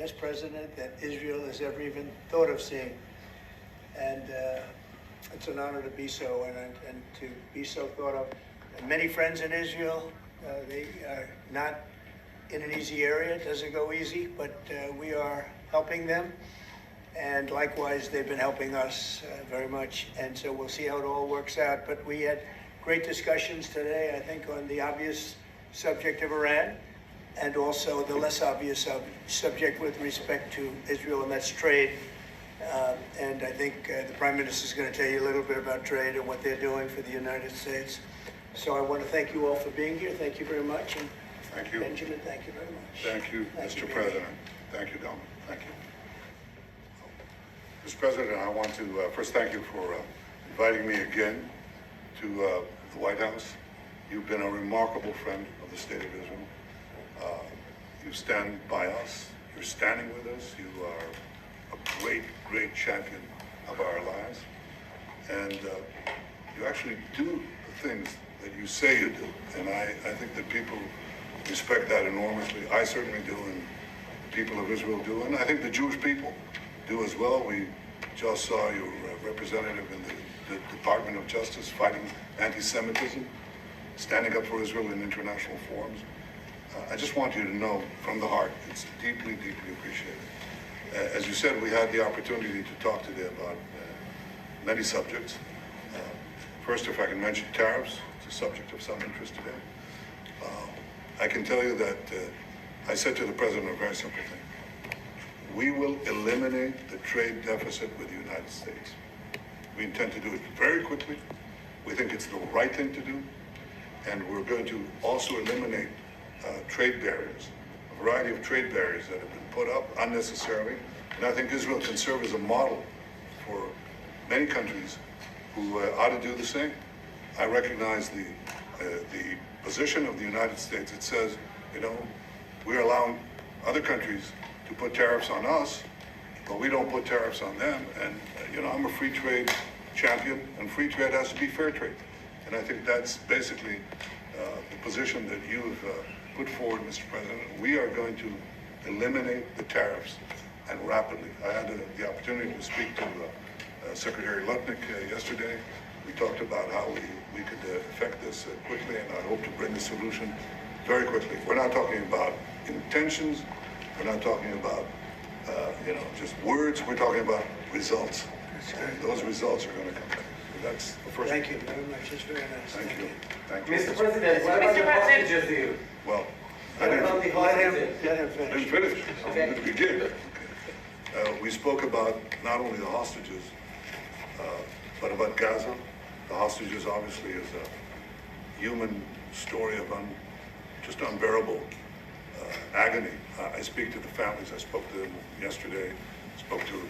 best president that Israel has ever even thought of seeing. And it's an honor to be so, and to be so thought of. And many friends in Israel. They are not in an easy area. It doesn't go easy, but we are helping them. And likewise, they've been helping us very much. And so we'll see how it all works out. But we had great discussions today, I think, on the obvious subject of Iran, and also the less obvious subject with respect to Israel, and that's trade. And I think the Prime Minister is going to tell you a little bit about trade and what they're doing for the United States. So I want to thank you all for being here. Thank you very much. And thank you. Benjamin, thank you very much. Thank you, Mr. President. Thank you, Donald. Thank you. Mr. President, I want to first thank you for inviting me again to the White House. You've been a remarkable friend of the State of Israel. You stand by us. You're standing with us. You are a great, great champion of our lives. And you actually do the things that you say you do. And I think that people respect that enormously. I certainly do, and the people of Israel do. And I think the Jewish people do as well. We just saw your representative in the Department of Justice fighting anti-Semitism, standing up for Israel in international forums. I just want you to know from the heart, it's deeply, deeply appreciated. As you said, we had the opportunity to talk today about many subjects. First, if I can mention tariffs, it's a subject of some interest today. I can tell you that I said to the President a very simple thing. We will eliminate the trade deficit with the United States. We intend to do it very quickly. We think it's the right thing to do. And we're going to also eliminate trade barriers, a variety of trade barriers that have been put up unnecessarily. And I think Israel can serve as a model for many countries who ought to do the same. I recognize the position of the United States. It says, we're allowing other countries to put tariffs on us, but we don't put tariffs on them. And, I'm a free trade champion, and free trade has to be fair trade. And I think that's basically the position that you've put forward, Mr. President. We are going to eliminate the tariffs, and rapidly. I had the opportunity to speak to Secretary Lutnick yesterday. We talked about how we could effect this quickly, and I hope to bring a solution very quickly. We're not talking about intentions. We're not talking about, just words. We're talking about results. And those results are going to come. That's the first. Thank you very much. It's very nice. Thank you. Thank you. Mr. President, what about the hostages here? Well, Let him finish. let him finish. Okay. We did. We spoke about not only the hostages, but about Gaza. The hostages obviously is a human story of just unbearable agony. I speak to the families. I spoke to them yesterday. Spoke to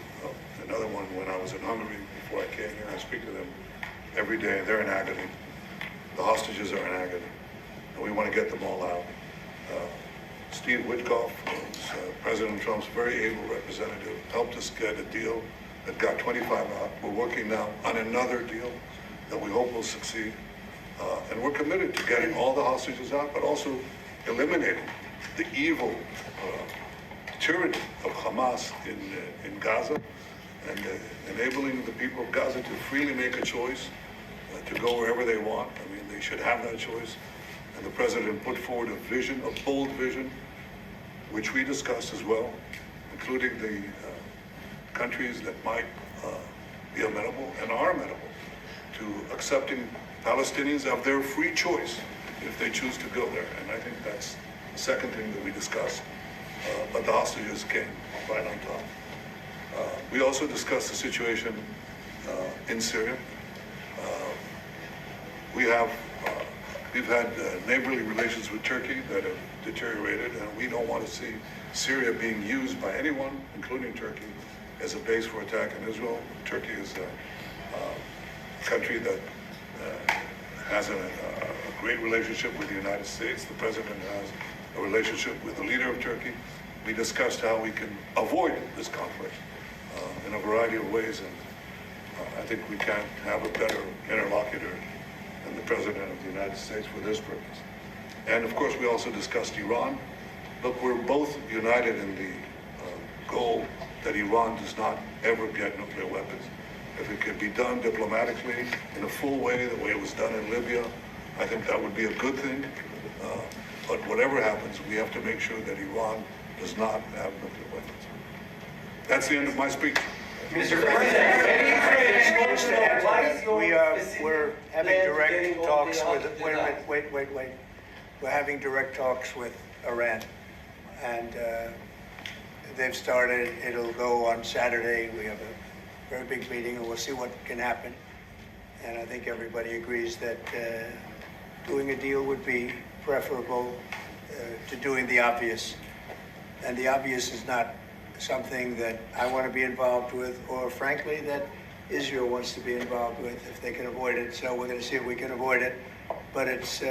another one when I was in Hungary before I came here. I speak to them every day. They're in agony. The hostages are in agony. And we want to get them all out. Steve Witkoff, President Trump's very able representative, helped us get a deal that got 25 out. We're working now on another deal that we hope will succeed. And we're committed to getting all the hostages out, but also eliminating the evil tyranny of Hamas in Gaza, and enabling the people of Gaza to freely make a choice to go wherever they want. I mean, they should have that choice. And the President put forward a vision, a bold vision, which we discussed as well, including the countries that might be amenable and are amenable to accepting Palestinians of their free choice if they choose to go there. And I think that's the second thing that we discussed. But the hostages came right on top. We also discussed the situation in Syria. We've had neighborly relations with Turkey that have deteriorated, and we don't want to see Syria being used by anyone, including Turkey, as a base for attack in Israel. Turkey is a country that has a great relationship with the United States. The President has a relationship with the leader of Turkey. We discussed how we can avoid this conflict in a variety of ways, and I think we can't have a better interlocutor than the President of the United States for this purpose. And of course, we also discussed Iran. Look, we're both united in the that Iran does not ever get nuclear weapons. If it could be done diplomatically in a full way, the way it was done in Libya, I think that would be a good thing. But whatever happens, we have to make sure that Iran does not have nuclear weapons. That's the end of my speech. Mr. President, We're having direct talks with, wait. We're having direct talks with Iran. And they've started, it'll go on Saturday. We have a very big meeting and we'll see what can happen. And I think everybody agrees that doing a deal would be preferable to doing the obvious. And the obvious is not something that I want to be involved with, or frankly, that Israel wants to be involved with if they can avoid it. So we're going to see if we can avoid it. But it's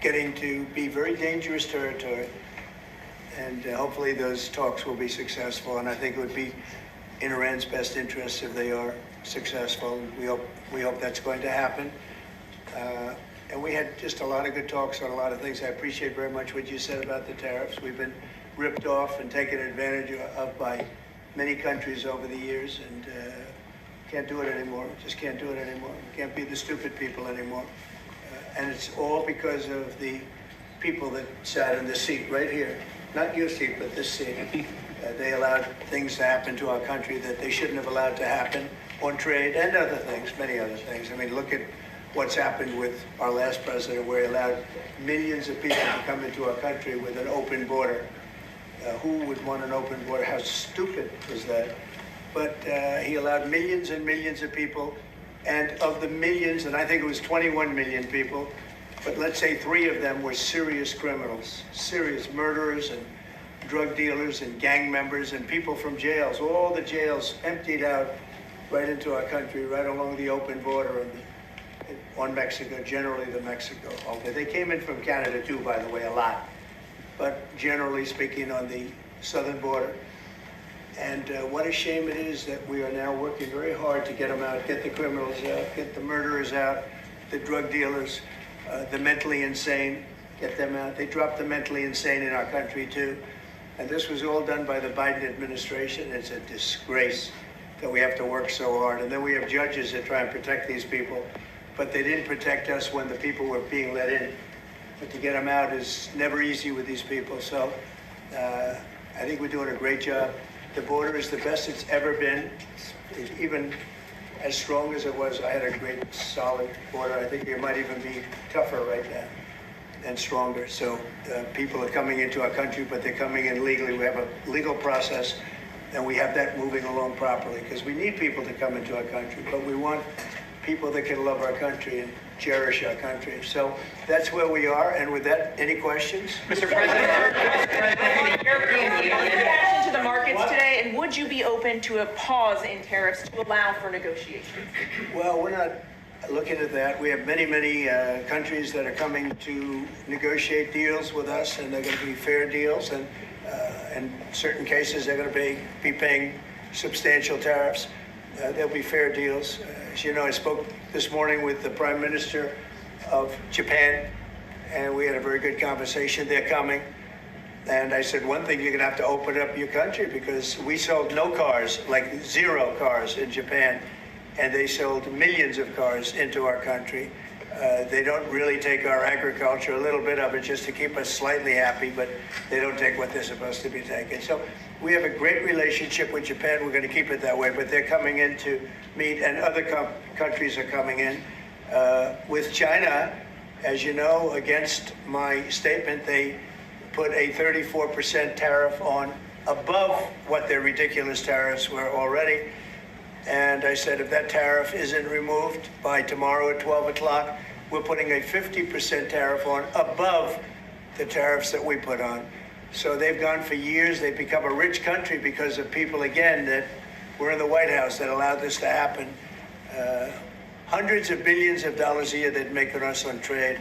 getting to be very dangerous territory. And hopefully those talks will be successful. And I think it would be in Iran's best interest if they are successful. We hope that's going to happen. And we had just a lot of good talks on a lot of things. I appreciate very much what you said about the tariffs. We've been ripped off and taken advantage of by many countries over the years, and can't do it anymore. Just can't do it anymore. We can't be the stupid people anymore. And it's all because of the people that sat in this seat right here. Not your seat, but this seat. They allowed things to happen to our country that they shouldn't have allowed to happen on trade and other things, many other things. I mean, look at what's happened with our last president, where he allowed millions of people to come into our country with an open border. Who would want an open border? How stupid is that? But he allowed millions and millions of people, and of the millions, and I think it was 21 million people, but let's say 3 of them were serious criminals, serious murderers and drug dealers and gang members and people from jails. All the jails emptied out right into our country, right along the open border on Mexico, generally the Mexico. Okay, they came in from Canada too, by the way, a lot. But generally speaking, on the southern border. And what a shame it is that we are now working very hard to get them out, get the criminals out, get the murderers out, the drug dealers, the mentally insane, get them out. They dropped the mentally insane in our country too. And this was all done by the Biden administration. It's a disgrace that we have to work so hard. And then we have judges that try and protect these people, but they didn't protect us when the people were being let in. But to get them out is never easy with these people. So I think we're doing a great job. The border is the best it's ever been. It's even as strong as it was. I had a great, solid border. I think it might even be tougher right now and stronger. So people are coming into our country, but they're coming in legally. We have a legal process, and we have that moving along properly, because we need people to come into our country, but we want people that can love our country and cherish our country. So that's where we are. And with that, any questions? Mr. President, European Union reaction to the markets today, and would you be open to a pause in tariffs to allow for negotiations? Well, we're not looking at that. We have many, many countries that are coming to negotiate deals with us, and they're going to be fair deals. And in certain cases, they're going to be paying substantial tariffs. There'll be fair deals. As you know, I spoke this morning with the Prime Minister of Japan, and we had a very good conversation. They're coming. And I said, one thing, you're going to have to open up your country, because we sold no cars, like 0 cars in Japan, and they sold millions of cars into our country. They don't really take our agriculture, a little bit of it just to keep us slightly happy, but they don't take what they're supposed to be taking. So we have a great relationship with Japan. We're going to keep it that way, but they're coming in to meet, and other countries are coming in. With China, as you know, against my statement, they put a 34% tariff on above what their ridiculous tariffs were already. And I said, if that tariff isn't removed by tomorrow at 12 o'clock, we're putting a 50% tariff on above the tariffs that we put on. So they've gone for years. They've become a rich country because of people, again, that were in the White House that allowed this to happen. Hundreds of billions of dollars a year they'd make on us on trade,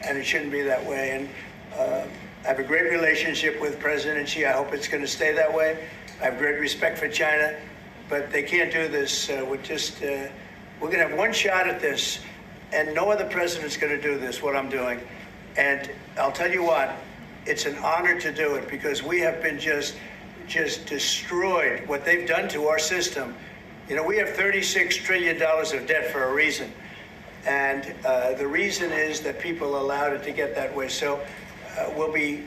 and it shouldn't be that way. And I have a great relationship with President Xi. I hope it's going to stay that way. I have great respect for China, but they can't do this. We're going to have one shot at this, and no other president's going to do this, what I'm doing. And I'll tell you what, it's an honor to do it, because we have been just just destroyed, what they've done to our system. You know, we have $36 trillion of debt for a reason. And the reason is that people allowed it to get that way. So we'll be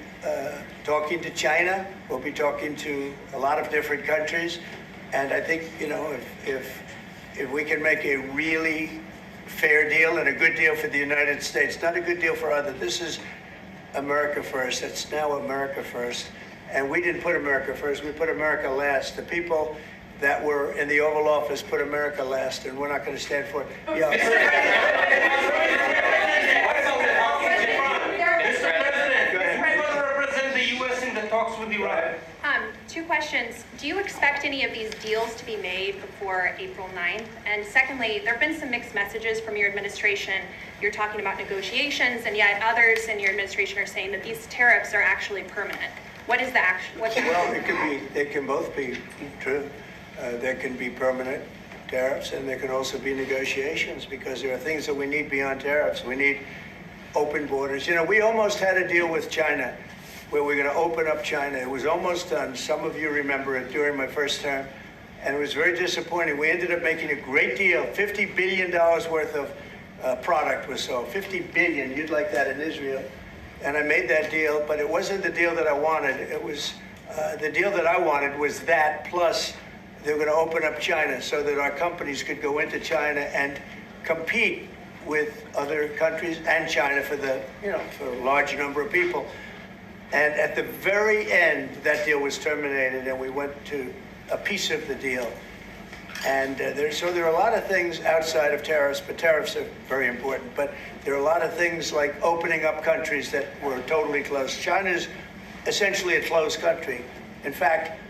talking to China. We'll be talking to a lot of different countries. And I think, you know, if we can make a really fair deal and a good deal for the United States, not a good deal for others. This is America first. It's now America first. And we didn't put America first. We put America last. The people that were in the Oval Office put America last, and we're not going to stand for it. Yeah. Mr. President, who's going to represent the U.S. in the talks with Iran? Two questions. Do you expect any of these deals to be made before April 9th? And secondly, there have been some mixed messages from your administration. You're talking about negotiations, and yet others in your administration are saying that these tariffs are actually permanent. What is the action? Well, it could be. They can both be true. There can be permanent tariffs, and there can also be negotiations, because there are things that we need beyond tariffs. We need open borders. You know, we almost had a deal with China where we're going to open up China. It was almost done. Some of you remember it during my first term, and it was very disappointing. We ended up making a great deal. $50 billion worth of product was sold. $50 billion. You'd like that in Israel. And I made that deal, but it wasn't the deal that I wanted. It was the deal that I wanted was that, plus they were going to open up China so that our companies could go into China and compete with other countries and China for the, you know, for a large number of people. And at the very end, that deal was terminated, and we went to a piece of the deal. And there are a lot of things outside of tariffs, but tariffs are very important. But there are a lot of things like opening up countries that were totally closed. China's essentially a closed country. In fact,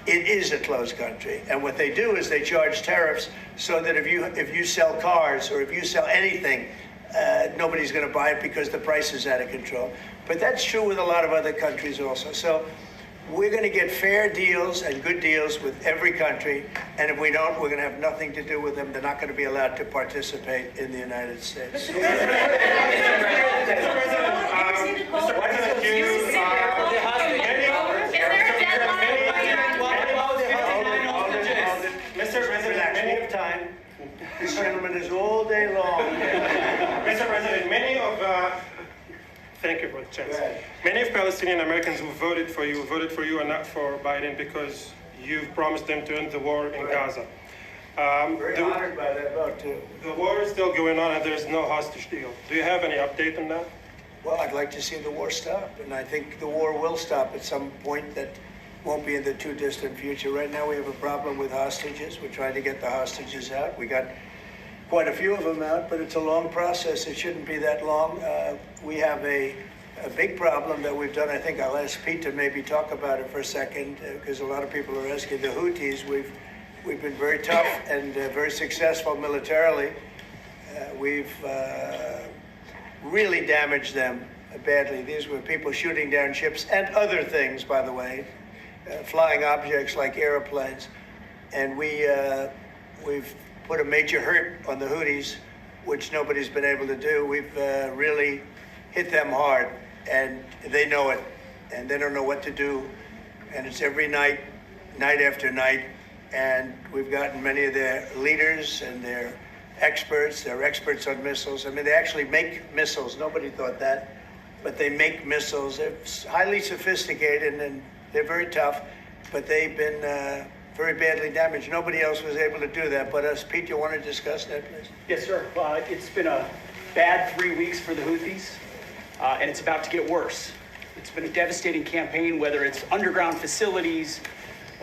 it is a closed country. And what they do is they charge tariffs so that if you sell cars or if you sell anything, nobody's going to buy it because the price is out of control. But that's true with a lot of other countries also. So we're going to get fair deals and good deals with every country. And if we don't, we're going to have nothing to do with them. They're not going to be allowed to participate in the United States. Mr. President, many of time. This gentleman is all day long. Mr. President, thank you for the chance. Many of Palestinian Americans who voted for you and not for Biden because you've promised them to end the war in Gaza. Very honored by that vote, too. The war is still going on and there's no hostage deal. Do you have any update on that? Well, I'd like to see the war stop, and I think the war will stop at some point that won't be in the too distant future. Right now we have a problem with hostages. We're trying to get the hostages out. We got quite a few of them out, but it's a long process. It shouldn't be that long. We have a big problem that we've done. I think I'll ask Pete to maybe talk about it for a second, because a lot of people are asking. The Houthis, we've been very tough and very successful militarily. We've really damaged them badly. These were people shooting down ships and other things, by the way, flying objects like airplanes. And we've put a major hurt on the Houthis, which nobody's been able to do. We've really hit them hard, and they know it, and they don't know what to do. And it's every night, night after night. And we've gotten many of their leaders and their experts. They're experts on missiles. I mean, they actually make missiles. Nobody thought that, but they make missiles. They're highly sophisticated, and they're very tough, but they've been very badly damaged. Nobody else was able to do that but us. Pete, you want to discuss that, please? Yes, sir. It's been a bad 3 weeks for the Houthis, and it's about to get worse. It's been a devastating campaign, whether it's underground facilities,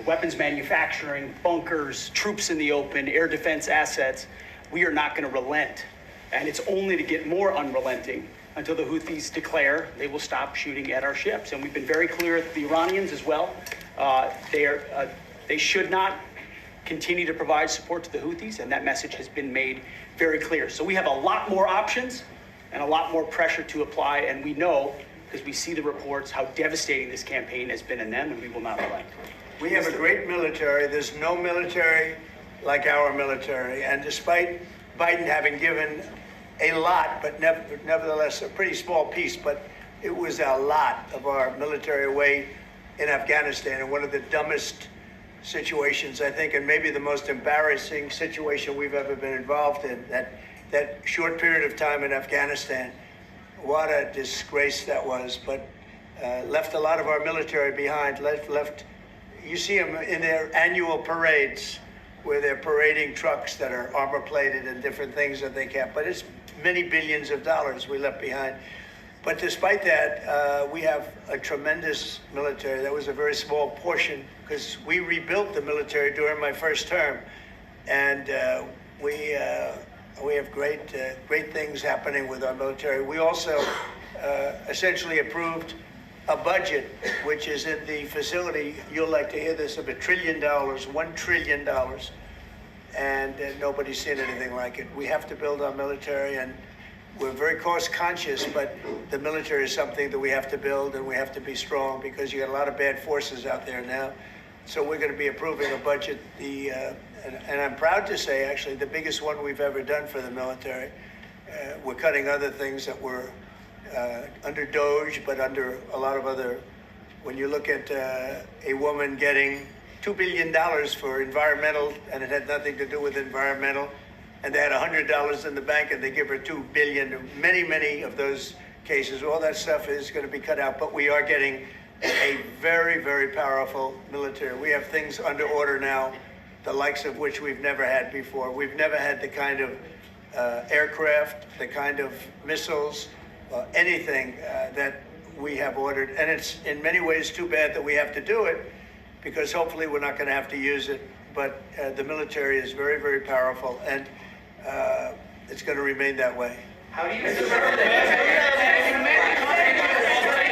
weapons manufacturing, bunkers, troops in the open, air defense assets. We are not going to relent, and it's only to get more unrelenting until the Houthis declare they will stop shooting at our ships. And we've been very clear with the Iranians as well. They should not continue to provide support to the Houthis, and that message has been made very clear. So we have a lot more options and a lot more pressure to apply, and we know, because we see the reports, how devastating this campaign has been in them, and we will not relent. We have a great military. There's no military like our military. And despite Biden having given a lot, but nevertheless a pretty small piece, but it was a lot of our military away in Afghanistan, and one of the dumbest situations, I think, and maybe the most embarrassing situation we've ever been involved in, that short period of time in Afghanistan. What a disgrace that was, but left a lot of our military behind, left, you see them in their annual parades where they're parading trucks that are armor plated and different things that they can't, but it's many billions of dollars we left behind. But despite that, we have a tremendous military. That was a very small portion because we rebuilt the military during my first term, and we have great things happening with our military. We also essentially approved a budget which is in the facility. You'll like to hear this, of $1 trillion, $1 trillion, and nobody's seen anything like it. We have to build our military, and we're very cost conscious, but the military is something that we have to build, and we have to be strong because you got a lot of bad forces out there now. So we're going to be approving a budget, and I'm proud to say, actually, the biggest one we've ever done for the military. We're cutting other things that were under DOGE, but under a lot of other, when you look at a woman getting $2 billion for environmental, and it had nothing to do with environmental, and they had $100 in the bank and they give her $2 billion. Many of those cases, all that stuff is going to be cut out, but we are getting a very powerful military. We have things under order now, the likes of which we've never had before. We've never had the kind of aircraft, the kind of missiles, anything that we have ordered. And it's in many ways too bad that we have to do it, because hopefully we're not going to have to use it. But the military is very powerful, and it's going to remain that way. How do you